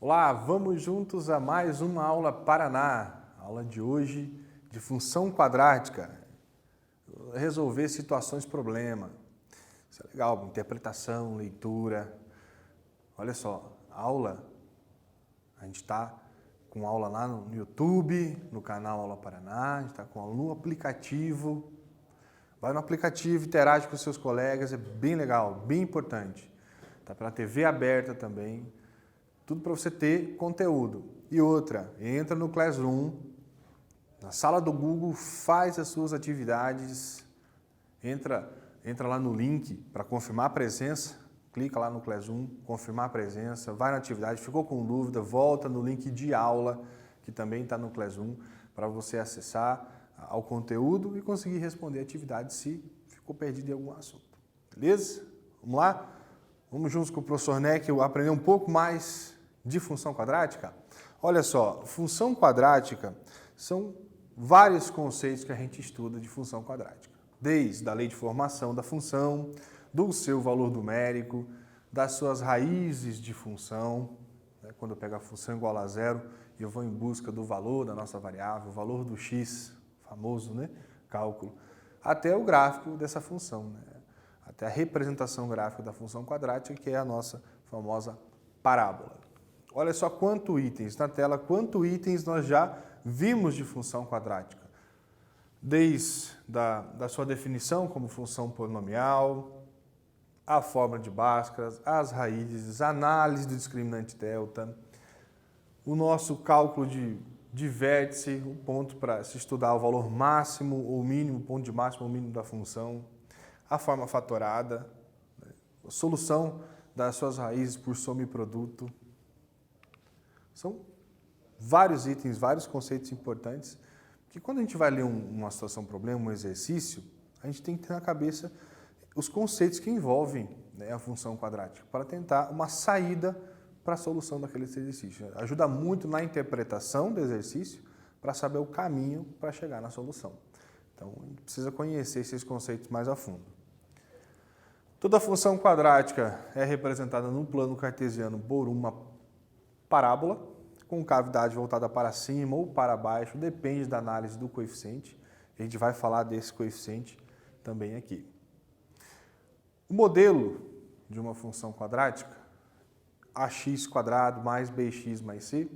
Olá, vamos juntos a mais uma aula Paraná. Aula de hoje de função quadrática. Resolver situações problema. Isso é legal, interpretação, leitura. Olha só, aula, a gente está com aula lá no YouTube, no canal Aula Paraná, a gente está com aula no aplicativo. Vai no aplicativo, interage com os seus colegas, é bem legal, bem importante. Está pela TV aberta também. Tudo para você ter conteúdo. E outra, entra no Classroom, na sala do Google, faz as suas atividades, entra lá no link para confirmar a presença, clica lá no Classroom, confirmar a presença, vai na atividade, ficou com dúvida, volta no link de aula, que também está no Classroom, para você acessar ao conteúdo e conseguir responder a atividade se ficou perdido em algum assunto. Beleza? Vamos lá? Vamos juntos com o professor Neck aprender um pouco mais de função quadrática? Olha só, função quadrática são vários conceitos que a gente estuda de função quadrática. Desde a lei de formação da função, do seu valor numérico, das suas raízes de função. Quando eu pego a função igual a zero, eu vou em busca do valor da nossa variável, o valor do x, famoso cálculo, até o gráfico dessa função, até a representação gráfica da função quadrática, que é a nossa famosa parábola. Olha só quantos itens na tela, quantos itens nós já vimos de função quadrática. Desde da sua definição como função polinomial, a fórmula de Bhaskara, as raízes, a análise do discriminante delta, o nosso cálculo de vértice, o ponto para se estudar o valor máximo ou mínimo, o ponto de máximo ou mínimo da função, a forma fatorada, a solução das suas raízes por soma e produto. São vários itens, vários conceitos importantes, que quando a gente vai ler uma situação, problema, um exercício, a gente tem que ter na cabeça os conceitos que envolvem a função quadrática, para tentar uma saída para a solução daquele exercício. Ajuda muito na interpretação do exercício, para saber o caminho para chegar na solução. Então, a gente precisa conhecer esses conceitos mais a fundo. Toda função quadrática é representada no plano cartesiano por uma parábola, com cavidade voltada para cima ou para baixo, depende da análise do coeficiente. A gente vai falar desse coeficiente também aqui. O modelo de uma função quadrática, ax² mais bx mais c,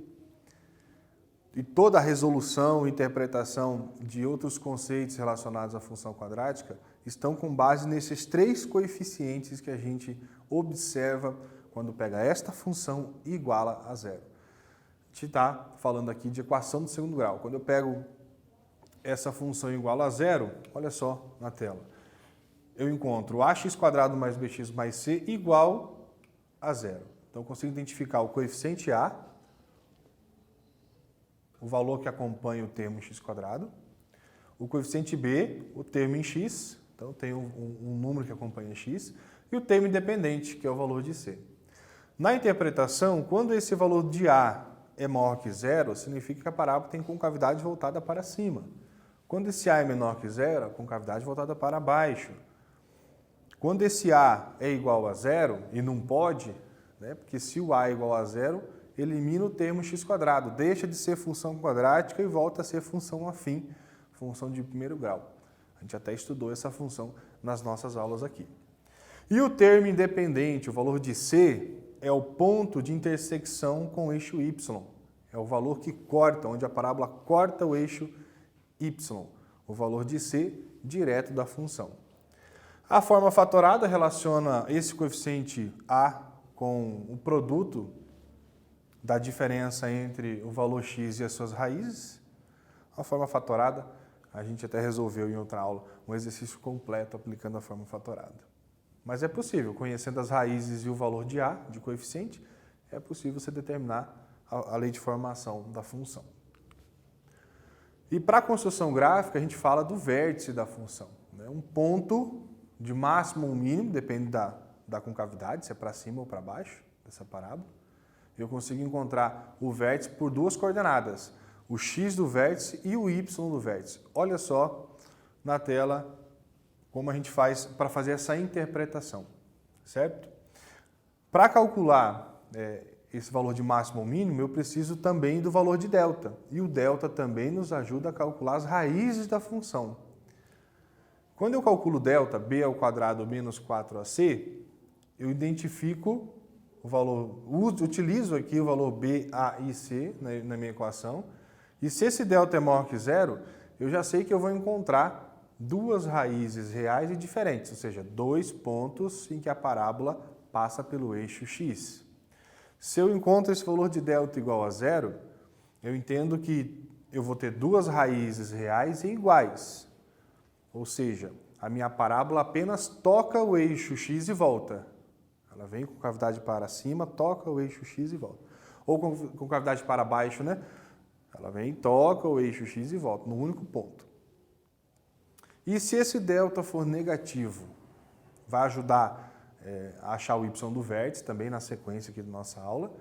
e toda a resolução e interpretação de outros conceitos relacionados à função quadrática estão com base nesses três coeficientes que a gente observa quando pega esta função e iguala a zero. A gente está falando aqui de equação do segundo grau. Quando eu pego essa função igual a zero, olha só na tela, eu encontro ax² mais bx mais c igual a zero. Então, eu consigo identificar o coeficiente a, o valor que acompanha o termo em x², o coeficiente b, o termo em x, então tem um número que acompanha x, e o termo independente, que é o valor de c. Na interpretação, quando esse valor de a é maior que zero, significa que a parábola tem concavidade voltada para cima. Quando esse a é menor que zero, a concavidade voltada para baixo. Quando esse a é igual a zero, e não pode, porque se o a é igual a zero, elimina o termo x², deixa de ser função quadrática e volta a ser função afim, função de primeiro grau. A gente até estudou essa função nas nossas aulas aqui. E o termo independente, o valor de c, é o ponto de intersecção com o eixo y. É o valor que corta, onde a parábola corta o eixo y. O valor de c direto da função. A forma fatorada relaciona esse coeficiente a com o produto da diferença entre o valor x e as suas raízes. A forma fatorada, a gente até resolveu em outra aula um exercício completo aplicando a forma fatorada. Mas é possível, conhecendo as raízes e o valor de a, de coeficiente, é possível você determinar a lei de formação da função. E para a construção gráfica, a gente fala do vértice da função. Um ponto de máximo ou mínimo, depende da concavidade, se é para cima ou para baixo dessa parábola. Eu consigo encontrar o vértice por duas coordenadas, o x do vértice e o y do vértice. Olha só na tela como a gente faz para fazer essa interpretação, certo? Para calcular esse valor de máximo ou mínimo, eu preciso também do valor de delta. E o delta também nos ajuda a calcular as raízes da função. Quando eu calculo delta, b ao quadrado menos 4ac, eu identifico o valor, utilizo aqui o valor b, a e c na minha equação. E se esse delta é maior que zero, eu já sei que eu vou encontrar duas raízes reais e diferentes, ou seja, dois pontos em que a parábola passa pelo eixo x. Se eu encontro esse valor de delta igual a zero, eu entendo que eu vou ter duas raízes reais e iguais. Ou seja, a minha parábola apenas toca o eixo x e volta. Ela vem com cavidade para cima, toca o eixo x e volta. Ou com cavidade para baixo, né? Ela vem, toca o eixo x e volta, no único ponto. E se esse delta for negativo, vai ajudar a achar o y do vértice, também na sequência aqui da nossa aula.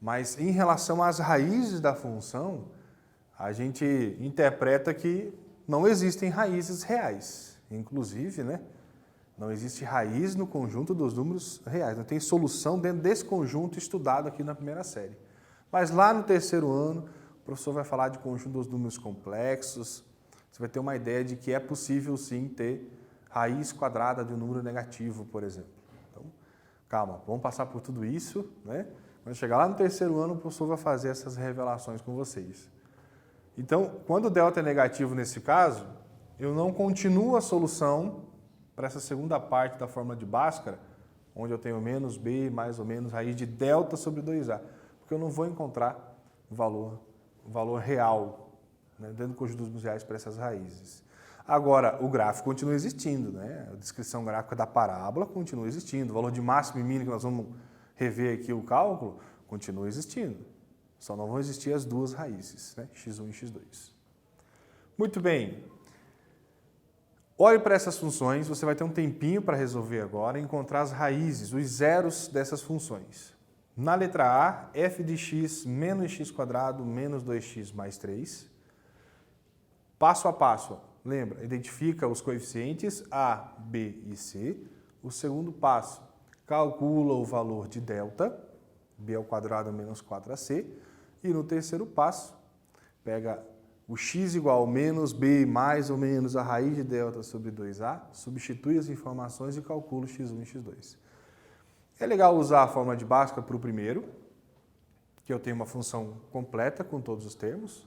Mas em relação às raízes da função, a gente interpreta que não existem raízes reais. Inclusive, né, não existe raiz no conjunto dos números reais. Não tem solução dentro desse conjunto estudado aqui na primeira série. Mas lá no terceiro ano, o professor vai falar de conjunto dos números complexos. Você vai ter uma ideia de que é possível sim ter raiz quadrada de um número negativo, por exemplo. Então, calma, vamos passar por tudo isso, né? Quando chegar lá no terceiro ano, o professor vai fazer essas revelações com vocês. Então, quando o delta é negativo nesse caso, eu não continuo a solução para essa segunda parte da fórmula de Bhaskara, onde eu tenho menos b mais ou menos raiz de delta sobre 2a, porque eu não vou encontrar o valor real, né, dentro do conjunto dos números reais para essas raízes. Agora, o gráfico continua existindo, né? A descrição gráfica da parábola continua existindo, o valor de máximo e mínimo que nós vamos rever aqui o cálculo continua existindo. Só não vão existir as duas raízes, né? x1 e x2. Muito bem. Olhe para essas funções, você vai ter um tempinho para resolver agora e encontrar as raízes, os zeros dessas funções. Na letra A, f de x menos x² menos 2x mais 3. Passo a passo, lembra, identifica os coeficientes A, B e C. O segundo passo, calcula o valor de delta, b ao quadrado menos 4ac. E no terceiro passo, pega o x igual menos b mais ou menos a raiz de delta sobre 2a, substitui as informações e calcula o x1 e x2. É legal usar a fórmula de Bhaskara para o primeiro, que eu tenho uma função completa com todos os termos.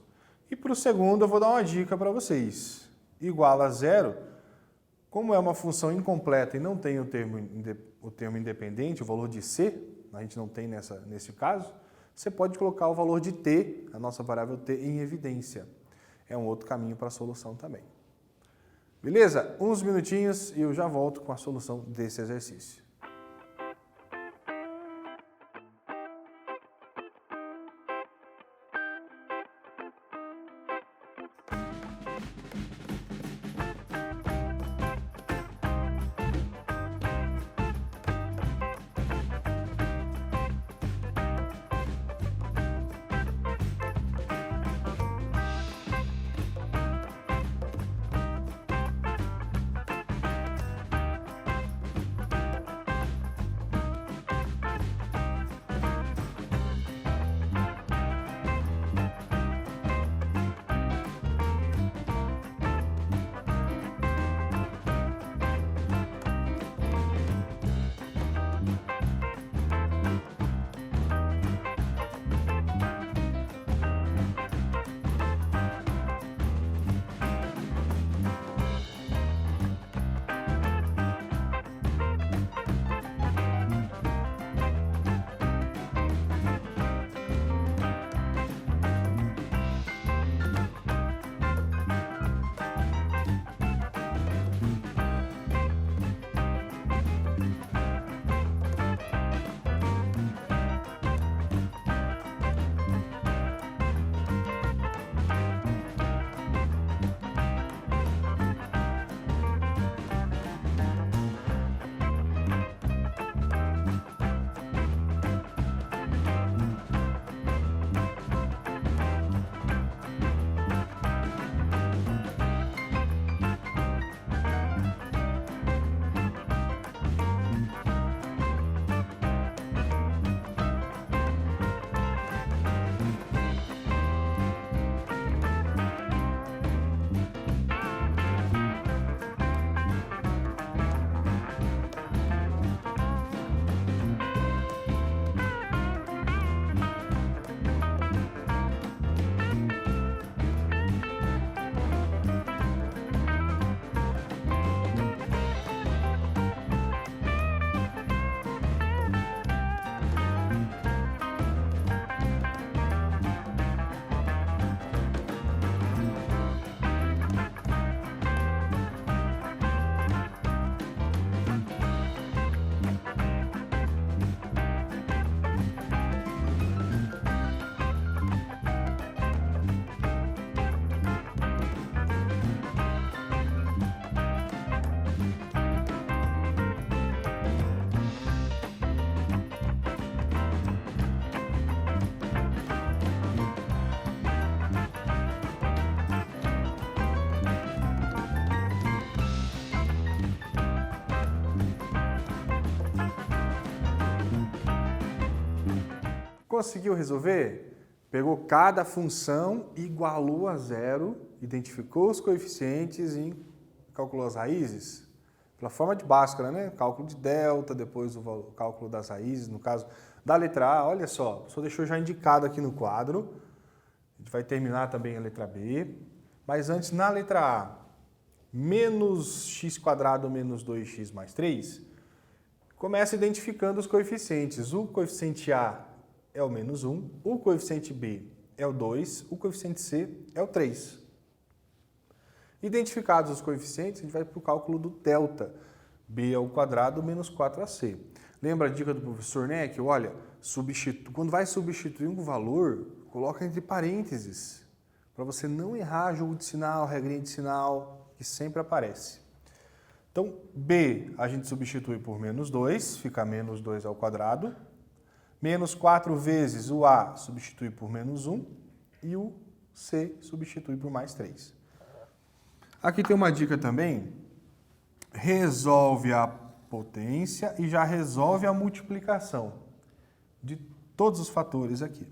E para o segundo eu vou dar uma dica para vocês. Igual a zero, como é uma função incompleta e não tem o termo independente, o valor de c, a gente não tem nesse caso, você pode colocar o valor de t, a nossa variável t, em evidência. É um outro caminho para a solução também. Beleza? Uns minutinhos e eu já volto com a solução desse exercício. Conseguiu resolver? Pegou cada função, igualou a zero, identificou os coeficientes e calculou as raízes? Pela forma de Bhaskara, né? Cálculo de delta, depois o cálculo das raízes, no caso da letra A, olha só deixou já indicado aqui no quadro. A gente vai terminar também a letra B. Mas antes, na letra A, menos x² menos 2x mais 3, começa identificando os coeficientes. O coeficiente A é o menos 1, o coeficiente B é o 2, o coeficiente C é o 3. Identificados os coeficientes, a gente vai para o cálculo do delta. B ao quadrado menos 4ac. Lembra a dica do professor Neck? Olha, quando vai substituir um valor, coloca entre parênteses, para você não errar jogo de sinal, regrinha de sinal, que sempre aparece. Então, B a gente substitui por menos 2, fica menos 2 ao quadrado. Menos 4 vezes o A substitui por menos 1 e o C substitui por mais 3. Aqui tem uma dica também, resolve a potência e já resolve a multiplicação de todos os fatores aqui.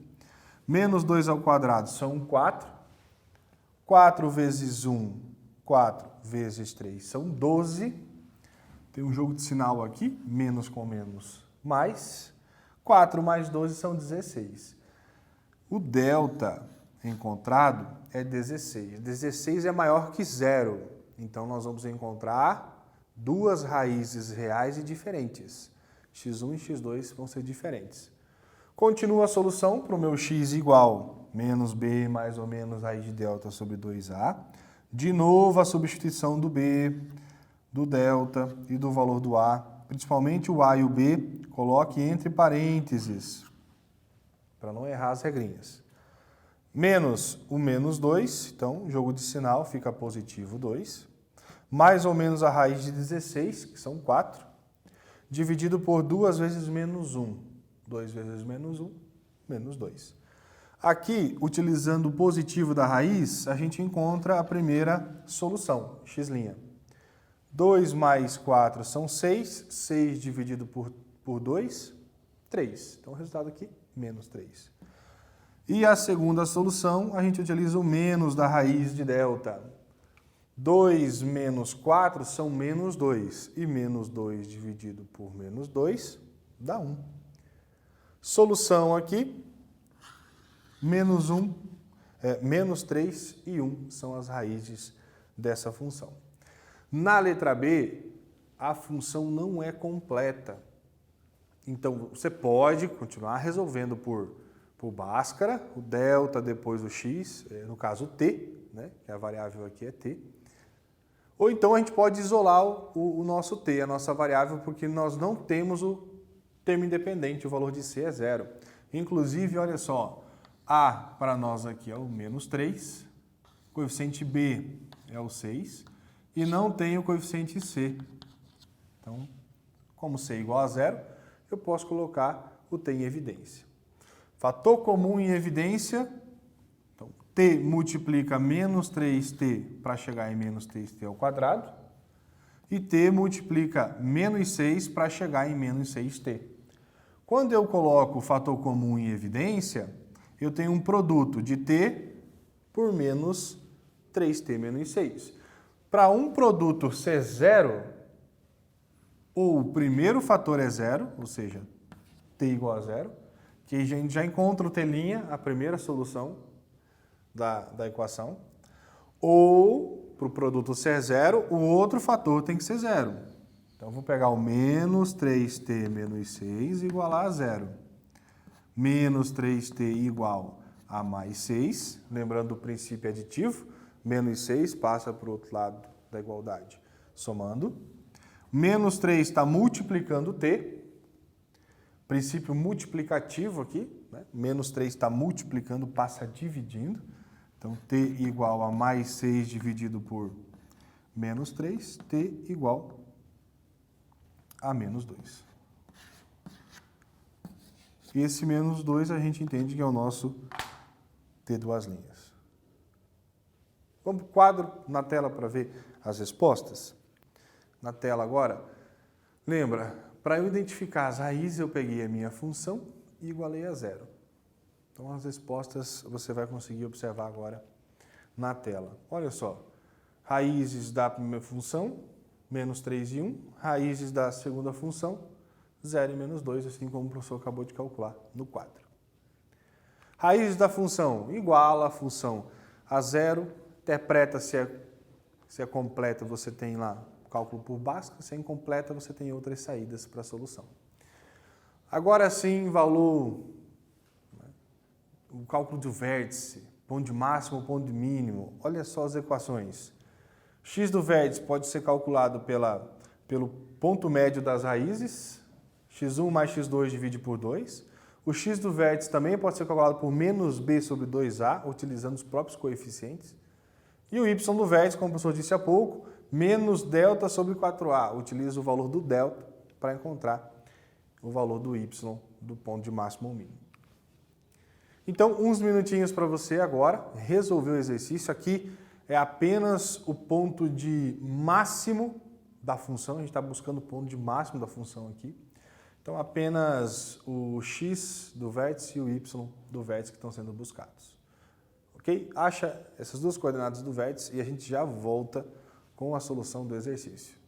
Menos 2 ao quadrado são 4, 4 vezes 1, 4 vezes 3 são 12, tem um jogo de sinal aqui, menos com menos, mais, 4 mais 12 são 16. O delta encontrado é 16. 16 é maior que zero. Então, nós vamos encontrar duas raízes reais e diferentes. x1 e x2 vão ser diferentes. Continua a solução para o meu x igual menos b mais ou menos raiz de delta sobre 2a. De novo, a substituição do b, do delta e do valor do a. Principalmente o a e o b, coloque entre parênteses, para não errar as regrinhas. Menos o menos 2, então, jogo de sinal, fica positivo 2. Mais ou menos a raiz de 16, que são 4, dividido por 2 vezes menos 1. 2 vezes menos 1, menos 2. Aqui, utilizando o positivo da raiz, a gente encontra a primeira solução, x'. 2 mais 4 são 6, 6 dividido por 2, 3. Então, o resultado aqui, menos 3. E a segunda solução, a gente utiliza o menos da raiz de delta. 2 menos 4 são menos 2. E menos 2 dividido por menos 2 dá 1. Solução aqui, menos 3 e 1 são as raízes dessa função. Na letra B, a função não é completa. Então, você pode continuar resolvendo por Bhaskara, o delta, depois o x, no caso o t, né, que a variável aqui é t. Ou então a gente pode isolar o nosso t, a nossa variável, porque nós não temos o termo independente, o valor de c é 0. Inclusive, olha só, a para nós aqui é o menos 3, o coeficiente b é o 6 e não tem o coeficiente c. Então, como c é igual a 0, eu posso colocar o t em evidência. Fator comum em evidência, então, t multiplica menos 3t para chegar em menos 3t ao quadrado, e t multiplica menos 6 para chegar em menos 6t. Quando eu coloco o fator comum em evidência, eu tenho um produto de t por menos 3t menos 6. Para um produto ser zero, ou o primeiro fator é zero, ou seja, t igual a zero, que a gente já encontra o t', a primeira solução da equação, ou para o produto ser zero, o outro fator tem que ser zero. Então, vou pegar o menos 3t menos 6 igualar a zero. Menos 3t igual a mais 6, lembrando do princípio aditivo, menos 6 passa para o outro lado da igualdade, somando. Menos 3 está multiplicando t, princípio multiplicativo aqui, né? Menos 3 está multiplicando, passa dividindo. Então, t igual a mais 6 dividido por menos 3, t igual a menos 2. E esse menos 2 a gente entende que é o nosso t duas linhas. Vamos para o quadro na tela para ver as respostas? Na tela agora, lembra, para eu identificar as raízes, eu peguei a minha função e igualei a zero. Então, as respostas você vai conseguir observar agora na tela. Olha só, raízes da primeira função, menos 3 e 1, raízes da segunda função, 0 e menos 2, assim como o professor acabou de calcular no quadro. Raízes da função, iguala a função a 0, interpreta se é completa, você tem lá o cálculo por Bhaskara, se é incompleta, você tem outras saídas para a solução. Agora sim, valor, o cálculo do vértice, ponto de máximo, ponto de mínimo. Olha só as equações. X do vértice pode ser calculado pelo ponto médio das raízes, x1 mais x2 divide por 2. O x do vértice também pode ser calculado por menos b sobre 2a, utilizando os próprios coeficientes. E o y do vértice, como o professor disse há pouco, menos delta sobre 4a. Utiliza o valor do delta para encontrar o valor do y do ponto de máximo ou mínimo. Então, uns minutinhos para você agora resolver o exercício. Aqui é apenas o ponto de máximo da função. A gente está buscando o ponto de máximo da função aqui. Então, apenas o x do vértice e o y do vértice que estão sendo buscados. Ok? Acha essas duas coordenadas do vértice e a gente já volta com a solução do exercício.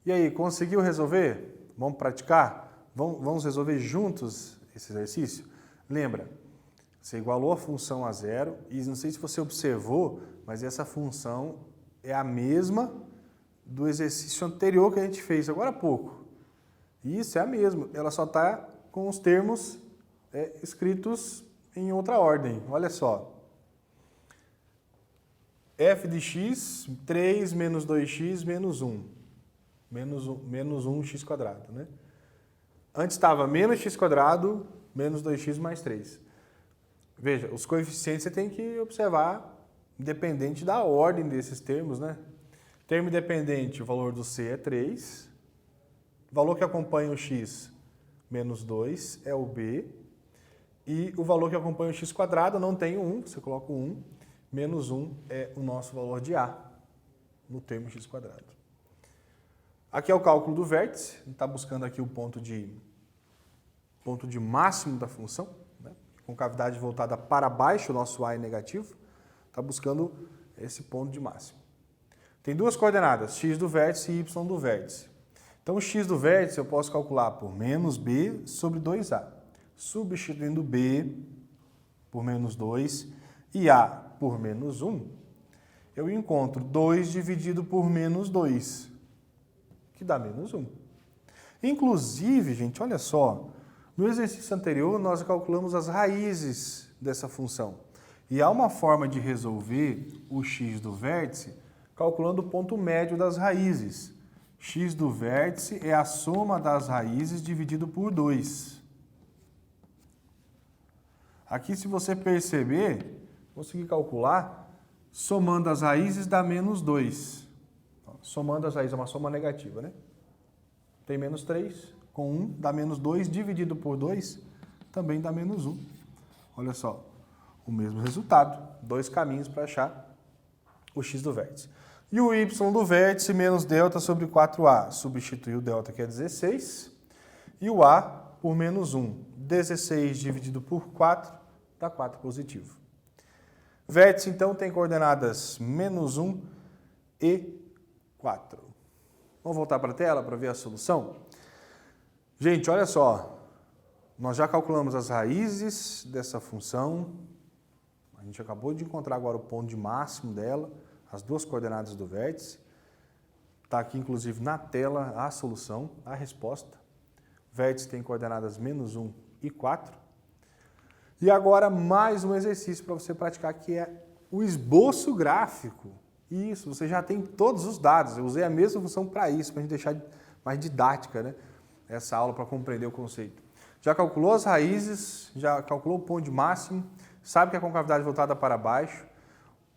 E aí, conseguiu resolver? Vamos praticar? Vamos resolver juntos esse exercício? Lembra, você igualou a função a 0 e não sei se você observou, mas essa função é a mesma do exercício anterior que a gente fez agora há pouco. Isso é a mesma, ela só está com os termos escritos em outra ordem. Olha só. F de x, 3 menos 2x menos 1. Menos 1x², né? Antes estava menos x² menos 2x mais 3. Veja, os coeficientes você tem que observar independente da ordem desses termos, né? Termo independente, o valor do c é 3. O valor que acompanha o x, menos 2, é o b. E o valor que acompanha o x² não tem o 1, você coloca o 1. Menos 1 é o nosso valor de a no termo x². Aqui é o cálculo do vértice, a gente está buscando aqui o ponto de máximo da função, né? Com cavidade voltada para baixo, o nosso a é negativo, está buscando esse ponto de máximo. Tem duas coordenadas, x do vértice e y do vértice. Então, o x do vértice eu posso calcular por menos b sobre 2a. Substituindo b por menos 2 e a por menos 1, eu encontro 2 dividido por menos 2, que dá menos 1. Inclusive, gente, olha só, no exercício anterior nós calculamos as raízes dessa função. E há uma forma de resolver o x do vértice calculando o ponto médio das raízes. X do vértice é a soma das raízes dividido por 2. Aqui, se você perceber, consegui calcular, somando as raízes dá menos 2. Somando as raízes é uma soma negativa, né? Tem menos 3, com 1 dá menos 2, dividido por 2 também dá menos 1. Olha só, o mesmo resultado, dois caminhos para achar o x do vértice. E o y do vértice menos delta sobre 4a, substituir o delta que é 16, e o a por menos 1, 16 dividido por 4 dá 4 positivo. Vértice, então, tem coordenadas menos 1 e 4. Vamos voltar para a tela para ver a solução? Gente, olha só, nós já calculamos as raízes dessa função, a gente acabou de encontrar agora o ponto de máximo dela, as duas coordenadas do vértice. Está aqui, inclusive, na tela a solução, a resposta. O vértice tem coordenadas menos 1 e 4. E agora mais um exercício para você praticar, que é o esboço gráfico. Isso, você já tem todos os dados. Eu usei a mesma função para isso, para a gente deixar mais didática, né, essa aula para compreender o conceito. Já calculou as raízes, já calculou o ponto de máximo, sabe que a concavidade voltada para baixo.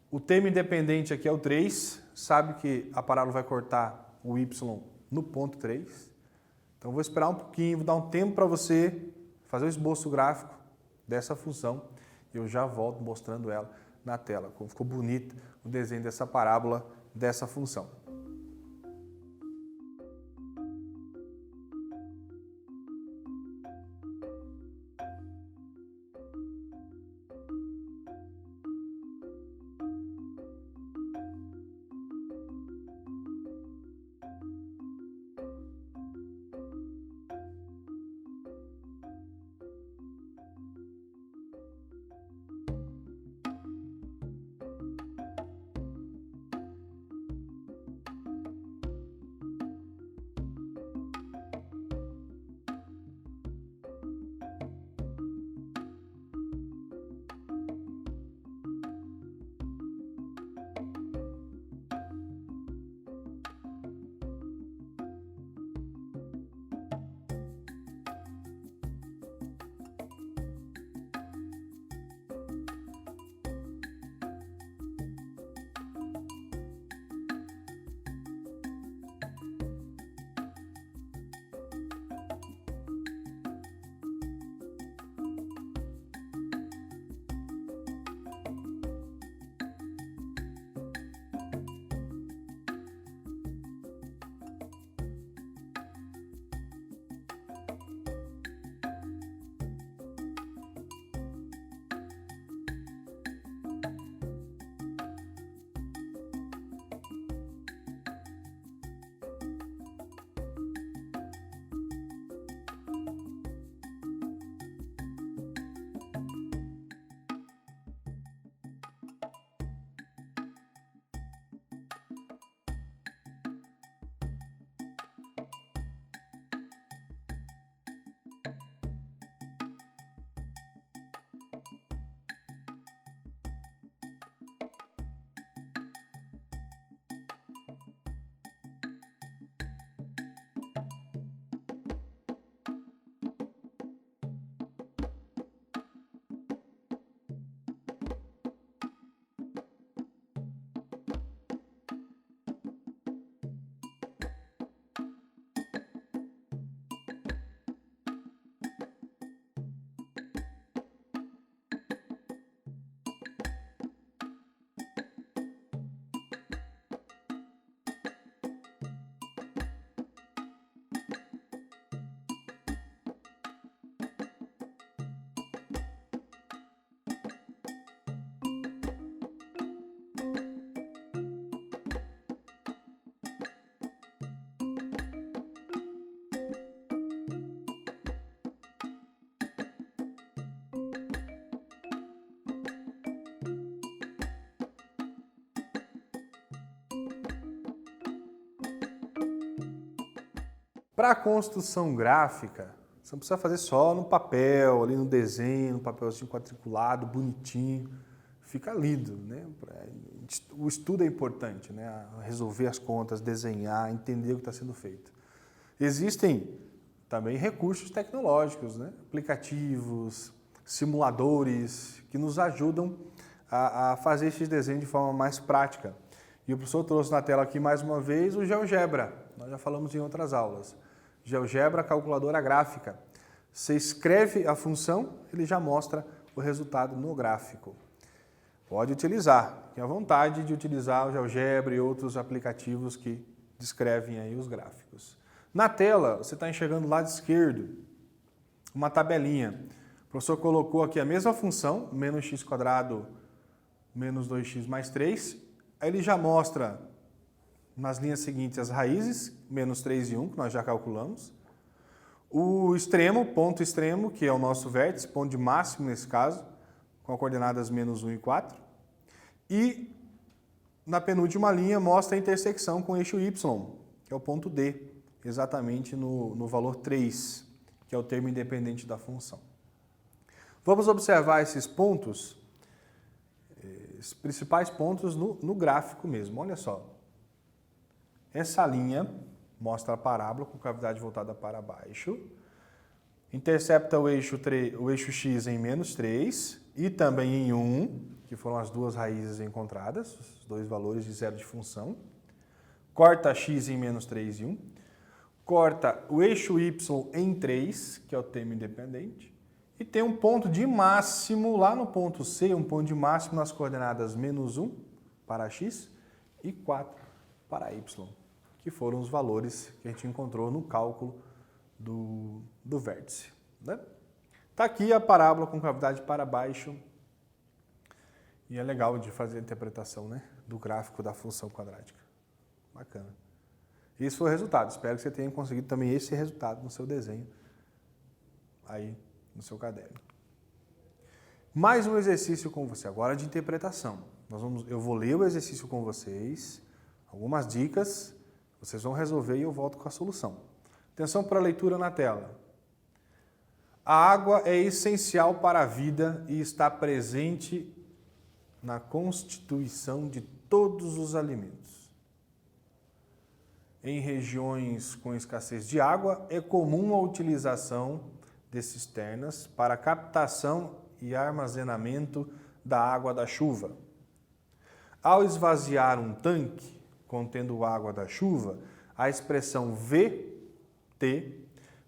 O termo independente aqui é o 3, sabe que a parábola vai cortar o y no ponto 3. Então, vou esperar um pouquinho, vou dar um tempo para você fazer o esboço gráfico dessa função e eu já volto mostrando ela na tela. Como ficou bonito o desenho dessa parábola, dessa função. Para a construção gráfica, você não precisa fazer só no papel, ali no desenho, no papelzinho quadriculado, bonitinho. Fica lindo, né? O estudo é importante, né? Resolver as contas, desenhar, entender o que está sendo feito. Existem também recursos tecnológicos, né? Aplicativos, simuladores, que nos ajudam a fazer esses desenhos de forma mais prática. E o professor trouxe na tela aqui mais uma vez o GeoGebra. Nós já falamos em outras aulas. GeoGebra, calculadora gráfica. Você escreve a função, ele já mostra o resultado no gráfico. Pode utilizar, tenha vontade de utilizar o GeoGebra e outros aplicativos que descrevem aí os gráficos. Na tela, você está enxergando do lado esquerdo uma tabelinha. O professor colocou aqui a mesma função, menos x quadrado menos 2x mais 3. Aí ele já mostra nas linhas seguintes as raízes, menos 3 e 1, que nós já calculamos. O extremo, ponto extremo, que é o nosso vértice, ponto de máximo nesse caso, com as coordenadas menos 1 e 4. E na penúltima linha mostra a intersecção com o eixo y, que é o ponto D, exatamente no valor 3, que é o termo independente da função. Vamos observar esses pontos, os principais pontos no gráfico mesmo. Olha só, essa linha mostra a parábola com cavidade voltada para baixo, intercepta o eixo x em menos 3 e também em 1, que foram as duas raízes encontradas, os dois valores de zero de função, corta x em menos 3 e 1, corta o eixo y em 3, que é o termo independente, e tem um ponto de máximo lá no ponto C, um ponto de máximo nas coordenadas menos 1 para x e 4 para y, que foram os valores que a gente encontrou no cálculo do vértice. Né? Tá aqui a parábola com cavidade para baixo, e é legal de fazer a interpretação, né, do gráfico da função quadrática. Bacana. Esse foi o resultado. Espero que você tenha conseguido também esse resultado no seu desenho, aí no seu caderno. Mais um exercício com você, agora de interpretação. Eu vou ler o exercício com vocês, algumas dicas, vocês vão resolver e eu volto com a solução. Atenção para a leitura na tela. A água é essencial para a vida e está presente na constituição de todos os alimentos. Em regiões com escassez de água, é comum a utilização de cisternas para captação e armazenamento da água da chuva. Ao esvaziar um tanque contendo água da chuva, a expressão VT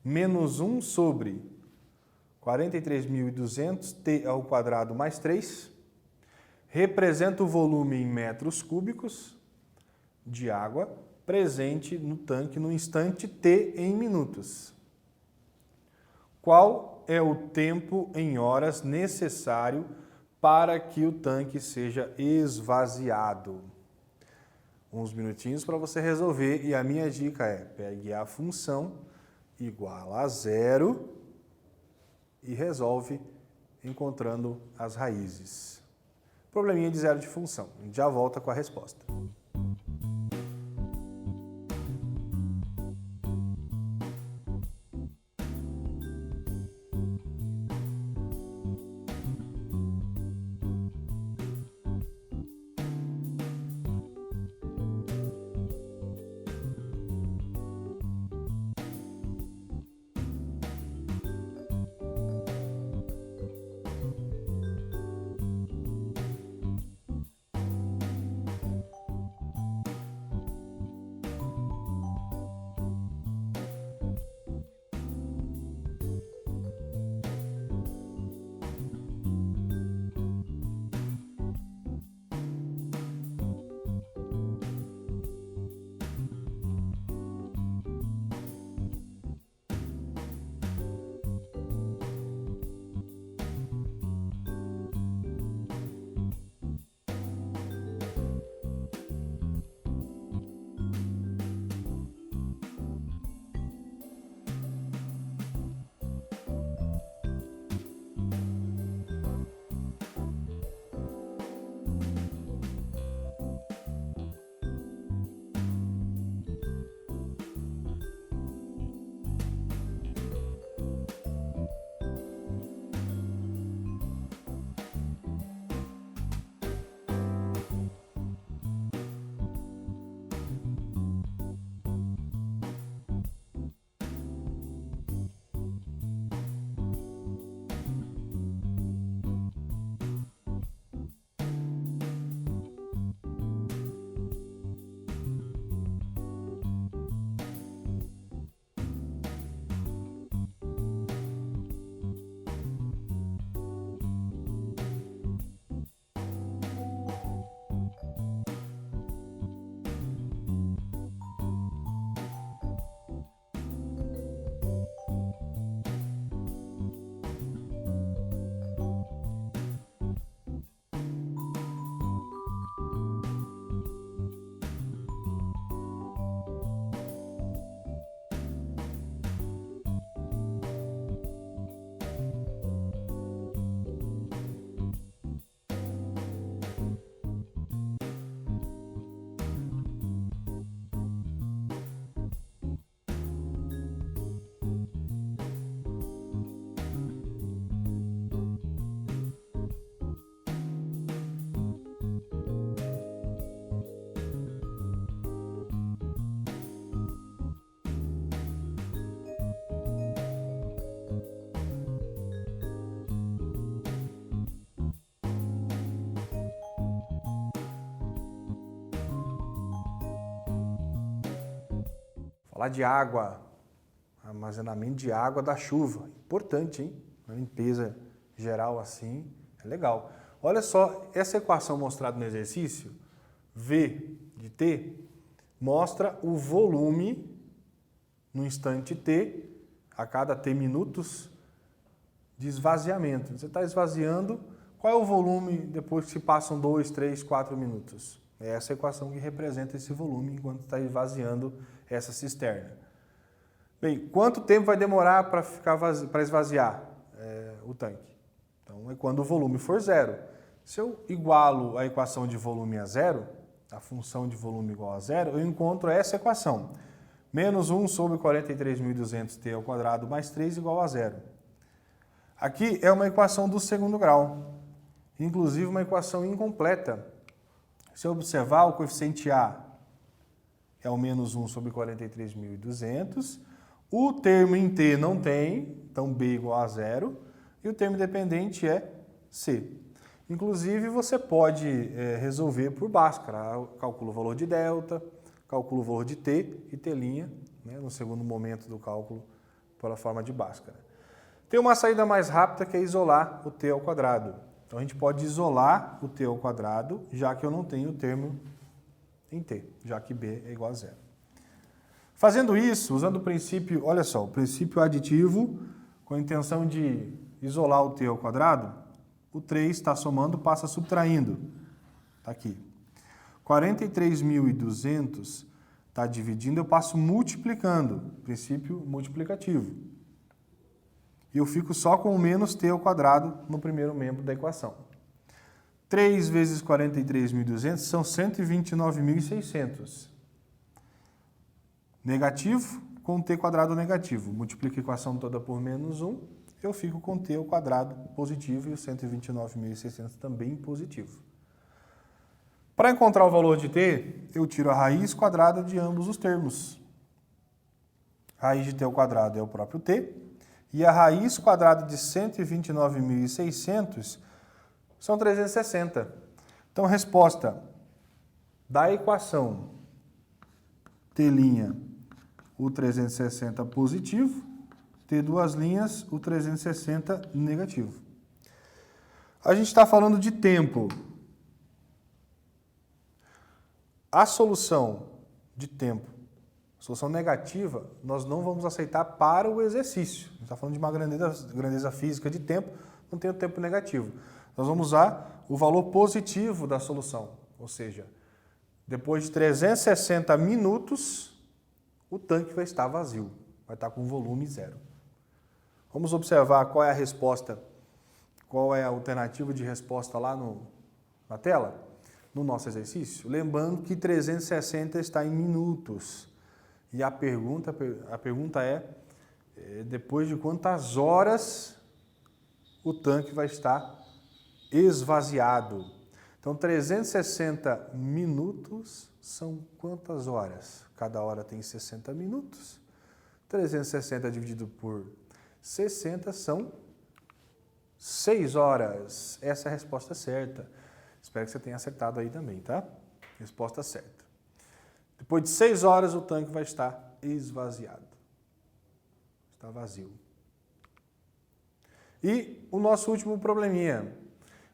menos 1 sobre 43.200 T ao quadrado mais 3 representa o volume em metros cúbicos de água presente no tanque no instante T em minutos. Qual é o tempo em horas necessário para que o tanque seja esvaziado? Uns minutinhos para você resolver e a minha dica é: pegue a função igual a 0 e resolve encontrando as raízes. Probleminha de zero de função. A gente já volta com a resposta. Falar de água, armazenamento de água da chuva. Importante, hein? Uma limpeza geral assim, é legal. Olha só, essa equação mostrada no exercício, V de T, mostra o volume no instante T, a cada T minutos, de esvaziamento. Você está esvaziando, qual é o volume depois que se passam 2, 3, 4 minutos? É essa equação que representa esse volume enquanto está esvaziando essa cisterna. Bem, quanto tempo vai demorar para esvaziar o tanque? Então, é quando o volume for zero. Se eu igualo a equação de volume a zero, a função de volume igual a zero, eu encontro essa equação. Menos 1 sobre 43.200t ao quadrado mais 3 igual a zero. Aqui é uma equação do segundo grau, inclusive uma equação incompleta. Se eu observar, o coeficiente A é o menos 1 sobre 43.200, o termo em T não tem, então B igual a zero, e o termo dependente é C. Inclusive, você pode resolver por Bhaskara, calcula o valor de delta, calcula o valor de T e T', né, no segundo momento do cálculo, pela forma de Bhaskara. Tem uma saída mais rápida que é isolar o T ao quadrado. Então, a gente pode isolar o T ao quadrado, já que eu não tenho o termo em T, já que B é igual a zero. Fazendo isso, usando o princípio, olha só, o princípio aditivo, com a intenção de isolar o T ao quadrado, o 3 está somando, passa subtraindo. Está aqui. 43.200 está dividindo, eu passo multiplicando, princípio multiplicativo. E eu fico só com o menos t ao quadrado no primeiro membro da equação. 3 vezes 43.200 são 129.600. Negativo com t quadrado negativo. Multiplico a equação toda por menos 1, eu fico com t ao quadrado positivo e o 129.600 também positivo. Para encontrar o valor de t, eu tiro a raiz quadrada de ambos os termos. Raiz de t ao quadrado é o próprio t. E a raiz quadrada de 129.600 são 360. Então, a resposta da equação T', o 360 positivo, T duas linhas, o 360 negativo. A gente está falando de tempo. A solução de tempo, solução negativa, nós não vamos aceitar para o exercício. A gente está falando de uma grandeza física de tempo, não tem o tempo negativo. Nós vamos usar o valor positivo da solução, ou seja, depois de 360 minutos, o tanque vai estar vazio, vai estar com volume zero. Vamos observar qual é a resposta, qual é a alternativa de resposta lá na tela, no nosso exercício. Lembrando que 360 está em minutos. E a pergunta é, depois de quantas horas o tanque vai estar esvaziado? Então, 360 minutos são quantas horas? Cada hora tem 60 minutos. 360 dividido por 60 são 6 horas. Essa é a resposta certa. Espero que você tenha acertado aí também, tá? Resposta certa. Depois de 6 horas, o tanque vai estar esvaziado. Está vazio. E o nosso último probleminha.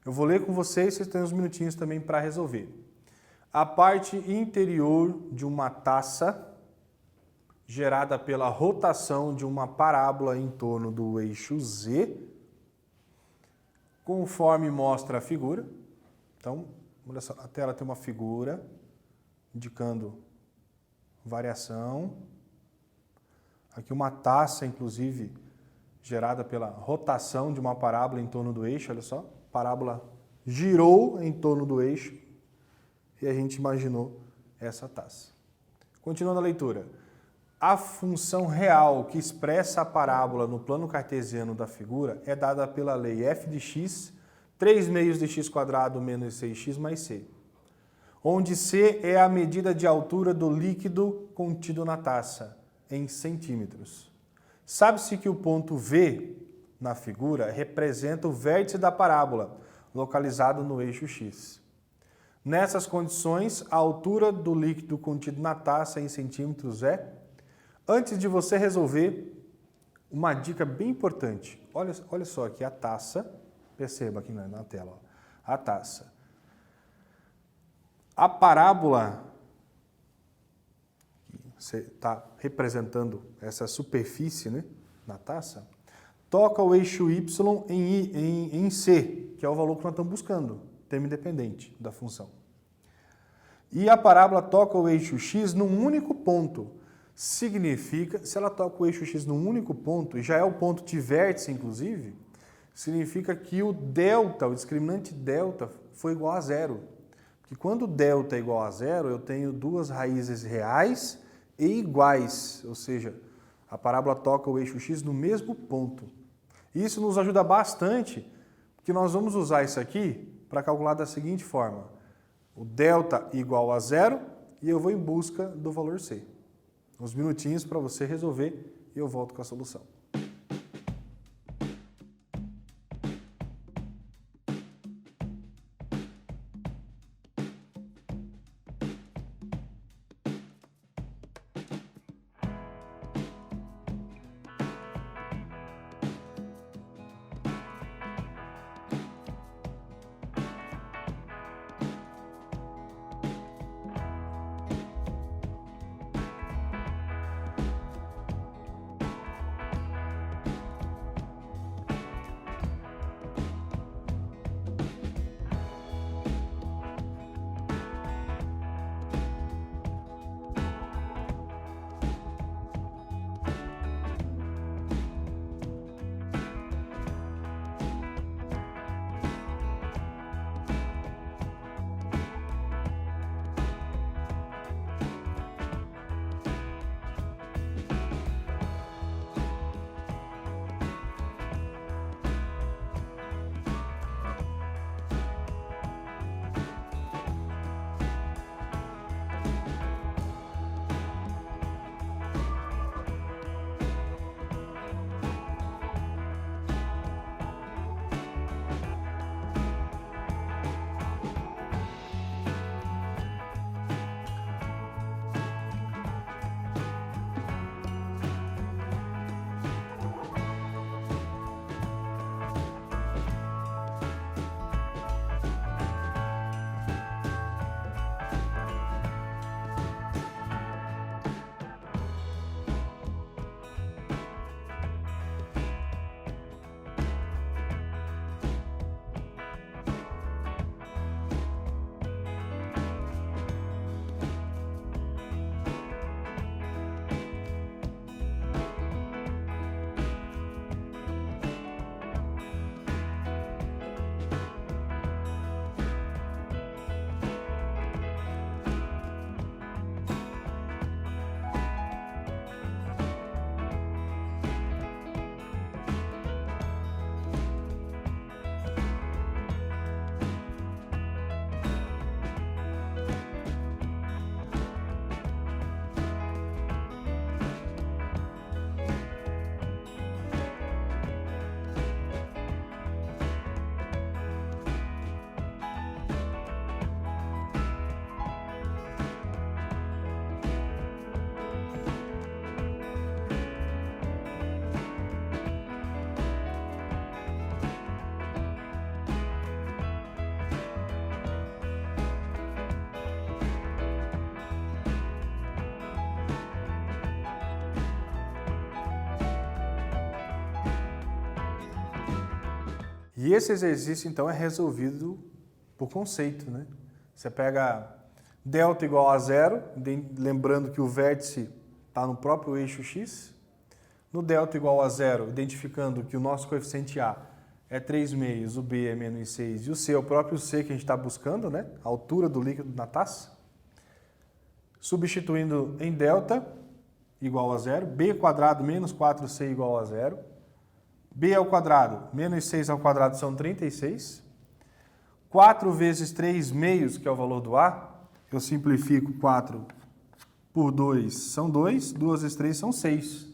Eu vou ler com vocês têm uns minutinhos também para resolver. A parte interior de uma taça, gerada pela rotação de uma parábola em torno do eixo Z, conforme mostra a figura. Então, olha só, a tela tem uma figura indicando variação. Aqui uma taça, inclusive, gerada pela rotação de uma parábola em torno do eixo, olha só. A parábola girou em torno do eixo e a gente imaginou essa taça. Continuando a leitura. A função real que expressa a parábola no plano cartesiano da figura é dada pela lei f de x, 3 meios de x quadrado menos 6x mais c, onde c é a medida de altura do líquido contido na taça, em centímetros. Sabe-se que o ponto V na figura representa o vértice da parábola, localizado no eixo x. Nessas condições, a altura do líquido contido na taça em centímetros é... Antes de você resolver, uma dica bem importante. Olha só aqui a taça, perceba aqui na tela, ó, a taça. A parábola, você está representando essa superfície, né, na taça, toca o eixo Y em C, que é o valor que nós estamos buscando, termo independente da função. E a parábola toca o eixo X num único ponto. Significa, se ela toca o eixo X num único ponto, e já é o ponto de vértice, inclusive, significa que o delta, o discriminante delta, foi igual a zero. Porque quando delta é igual a zero, eu tenho duas raízes reais e iguais, ou seja, a parábola toca o eixo X no mesmo ponto. Isso nos ajuda bastante, porque nós vamos usar isso aqui para calcular da seguinte forma. O delta igual a zero e eu vou em busca do valor C. Uns minutinhos para você resolver e eu volto com a solução. E esse exercício, então, é resolvido por conceito, né? Você pega delta igual a zero, lembrando que o vértice está no próprio eixo X. No delta igual a zero, identificando que o nosso coeficiente A é 3 meios, o B é menos 6 e o C é o próprio C que a gente está buscando, né? A altura do líquido na taça. Substituindo em delta igual a zero, B quadrado menos 4C igual a zero. B ao quadrado, menos 6 ao quadrado são 36. 4 vezes 3 meios, que é o valor do A, eu simplifico 4 por 2 são 2, 2 vezes 3 são 6.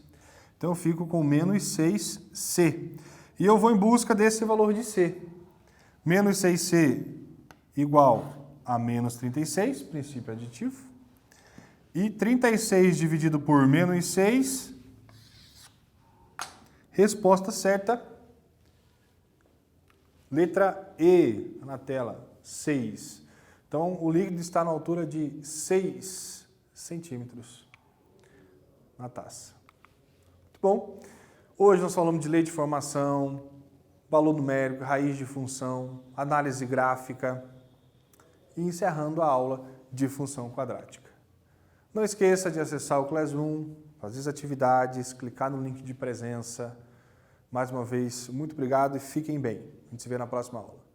Então eu fico com menos 6C. E eu vou em busca desse valor de C. Menos 6C igual a menos 36, princípio aditivo. E 36 dividido por menos 6, resposta certa, letra E na tela, 6. Então, o líquido está na altura de 6 centímetros na taça. Muito bom. Hoje nós falamos de lei de formação, valor numérico, raiz de função, análise gráfica e encerrando a aula de função quadrática. Não esqueça de acessar o Classroom, fazer as atividades, clicar no link de presença. Mais uma vez, muito obrigado e fiquem bem. A gente se vê na próxima aula.